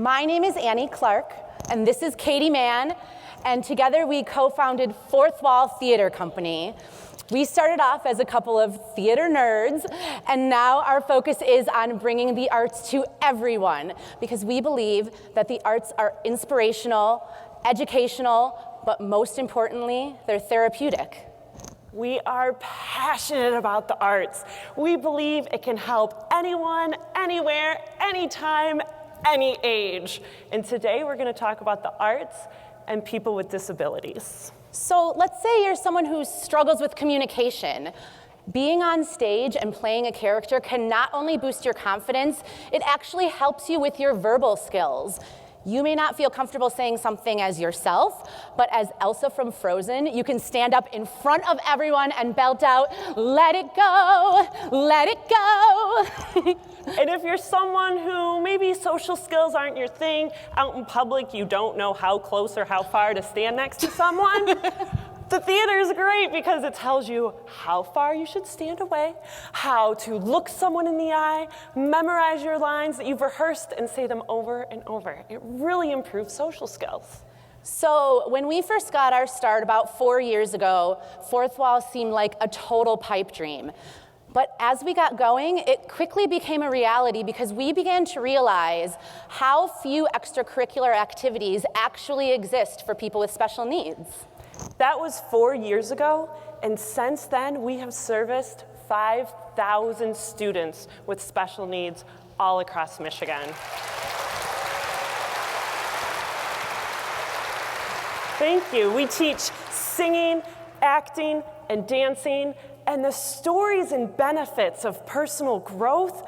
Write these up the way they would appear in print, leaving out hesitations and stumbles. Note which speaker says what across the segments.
Speaker 1: My name is Annie Klark, and this is Katie Mann, and together we co-founded Fourth Wall Theater Company. We started off as a couple of theater nerds, and now our focus is on bringing the arts to everyone, because we believe that the arts are inspirational, educational, but most importantly, they're therapeutic.
Speaker 2: We are passionate about the arts. We believe it can help anyone, anywhere, anytime, any age. And today we're going to talk about the arts and people with disabilities.
Speaker 1: So let's say you're someone who struggles with communication. Being on stage and playing a character can not only boost your confidence, it actually helps you with your verbal skills. You may not feel comfortable saying something as yourself, but as Elsa from Frozen, you can stand up in front of everyone and belt out, "Let it go, let it go."
Speaker 2: And if you're someone who maybe social skills aren't your thing, out in public you don't know how close or how far to stand next to someone, the theater is great because it tells you how far you should stand away, how to look someone in the eye, memorize your lines that you've rehearsed, and say them over and over. It really improves social skills.
Speaker 1: So when we first got our start about 4 years ago, Fourth Wall seemed like a total pipe dream. But as we got going, it quickly became a reality because we began to realize how few extracurricular activities actually exist for people with special needs.
Speaker 2: That was 4 years ago, and since then we have serviced 5,000 students with special needs all across Michigan. Thank you. We teach singing, acting, and dancing, and the stories and benefits of personal growth,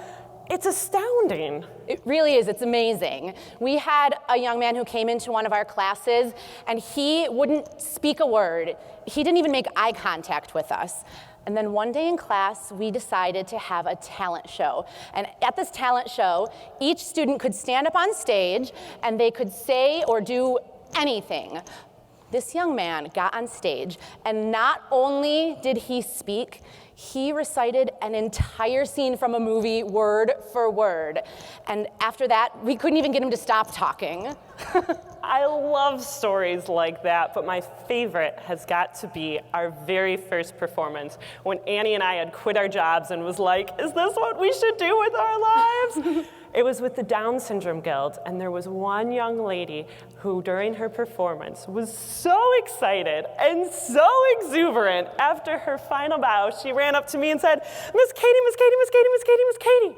Speaker 2: it's astounding.
Speaker 1: It really is, it's amazing. We had a young man who came into one of our classes and he wouldn't speak a word. He didn't even make eye contact with us. And then one day in class, we decided to have a talent show. And at this talent show, each student could stand up on stage and they could say or do anything. This young man got on stage, and not only did he speak, he recited an entire scene from a movie word for word. And after that, we couldn't even get him to stop talking.
Speaker 2: I love stories like that, but my favorite has got to be our very first performance when Annie and I had quit our jobs and was like, is this what we should do with our lives? It was with the Down Syndrome Guild, and there was one young lady who, during her performance, was so excited and so exuberant. After her final bow, she ran up to me and said, "Miss Katie, Miss Katie, Miss Katie, Miss Katie, Miss Katie."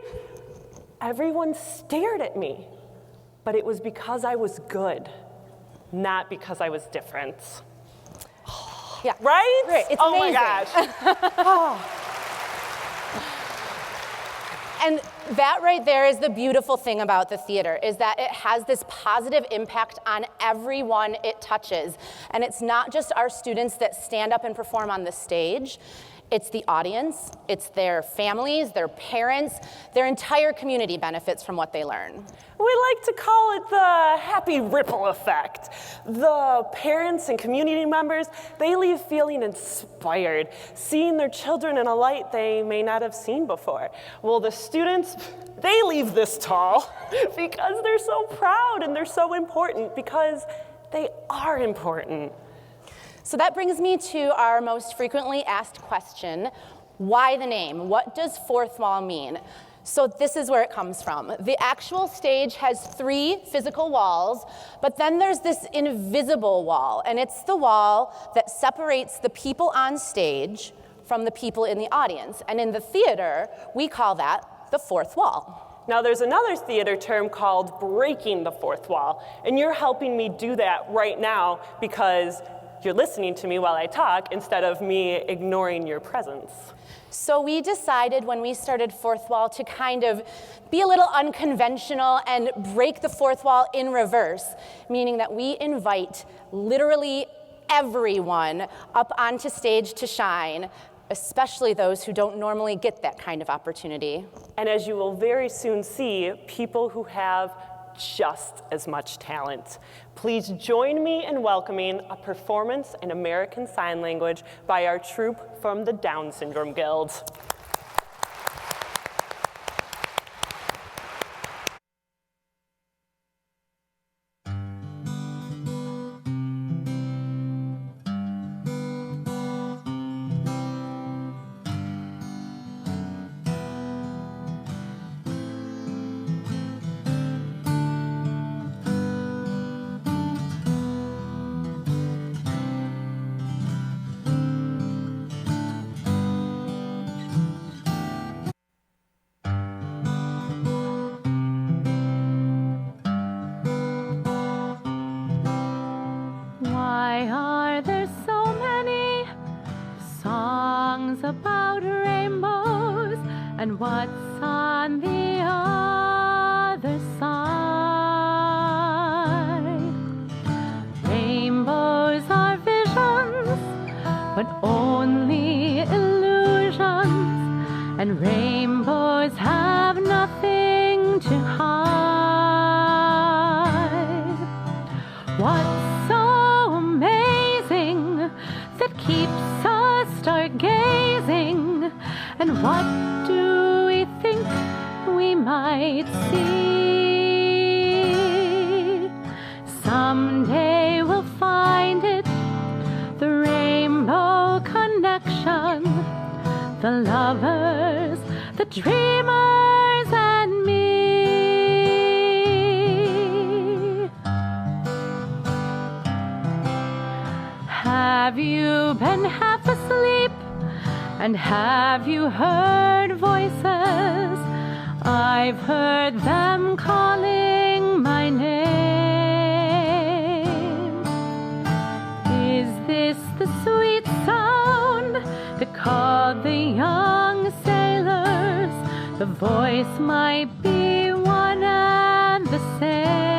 Speaker 2: Everyone stared at me, but it was because I was good, not because I was different.
Speaker 1: Yeah.
Speaker 2: Right?
Speaker 1: Right. It's
Speaker 2: oh
Speaker 1: amazing.
Speaker 2: my gosh.
Speaker 1: And that right there is the beautiful thing about the theater, is that it has this positive impact on everyone it touches. And it's not just our students that stand up and perform on the stage. It's the audience, it's their families, their parents, their entire community benefits from what they learn.
Speaker 2: We like to call it the happy ripple effect. The parents and community members, they leave feeling inspired, seeing their children in a light they may not have seen before. Well, the students, they leave this tall because they're so proud and they're so important, because they are important.
Speaker 1: So that brings me to our most frequently asked question: why the name? What does Fourth Wall mean? So this is where it comes from. The actual stage has 3 physical walls, but then there's this invisible wall, and it's the wall that separates the people on stage from the people in the audience. And in the theater, we call that the fourth wall.
Speaker 2: Now, there's another theater term called breaking the fourth wall, and you're helping me do that right now because you're listening to me while I talk instead of me ignoring your presence.
Speaker 1: So we decided when we started Fourth Wall to kind of be a little unconventional and break the fourth wall in reverse, meaning that we invite literally everyone up onto stage to shine, especially those who don't normally get that kind of opportunity.
Speaker 2: And as you will very soon see, people who have just as much talent. Please join me in welcoming a performance in American Sign Language by our troupe from the Down Syndrome Guild.
Speaker 3: songs about rainbows and what's on the other side. Rainbows are visions, but only illusions, and rainbows have nothing to hide. What's so amazing that keeps us stargazing, and what do we think we might see? Someday we'll find it, the rainbow connection, the lovers, the dreamers, and me. Have you been half asleep, and have you heard voices? I've heard them calling my name. Is this the sweet sound that called the young sailors? The voice might be one and the same.